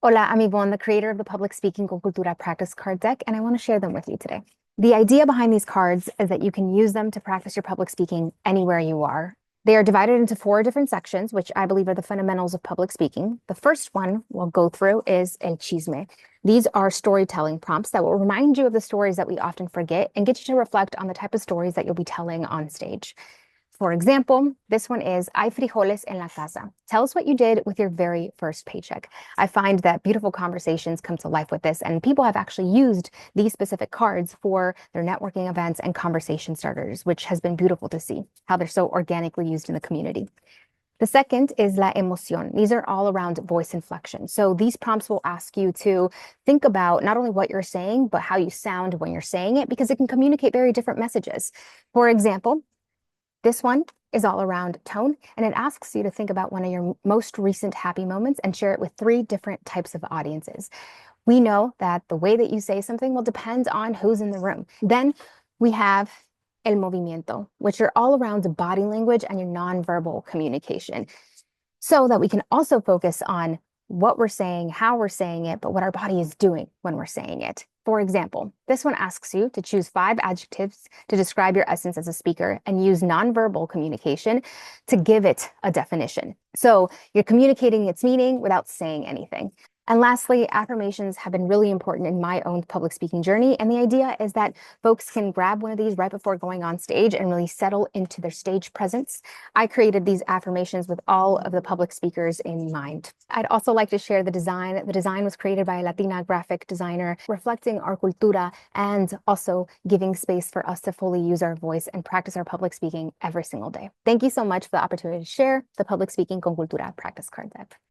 Hola, I'm Yvonne, the creator of the Public Speaking con Cultura practice card deck, and I want to share them with you today. The idea behind these cards is that you can use them to practice your public speaking anywhere you are. They are divided into 4 different sections, which I believe are the fundamentals of public speaking. The first one we'll go through is el chisme. These are storytelling prompts that will remind you of the stories that we often forget and get you to reflect on the type of stories that you'll be telling on stage. For example, this one is, hay frijoles en la casa. Tell us what you did with your very first paycheck. I find that beautiful conversations come to life with this, and people have actually used these specific cards for their networking events and conversation starters, which has been beautiful to see how they're so organically used in the community. The second is la emoción. These are all around voice inflection. So these prompts will ask you to think about not only what you're saying, but how you sound when you're saying it, because it can communicate very different messages. For example, this one is all around tone, and it asks you to think about one of your most recent happy moments and share it with 3 different types of audiences. We know that the way that you say something will depend on who's in the room. Then we have el movimiento, which are all around body language and your nonverbal communication, so that we can also focus on what we're saying, how we're saying it, but what our body is doing when we're saying it. For example, this one asks you to choose 5 adjectives to describe your essence as a speaker and use nonverbal communication to give it a definition. So you're communicating its meaning without saying anything. And lastly, affirmations have been really important in my own public speaking journey. And the idea is that folks can grab one of these right before going on stage and really settle into their stage presence. I created these affirmations with all of the public speakers in mind. I'd also like to share the design. The design was created by a Latina graphic designer, reflecting our cultura and also giving space for us to fully use our voice and practice our public speaking every single day. Thank you so much for the opportunity to share the Public Speaking con Cultura practice card deck.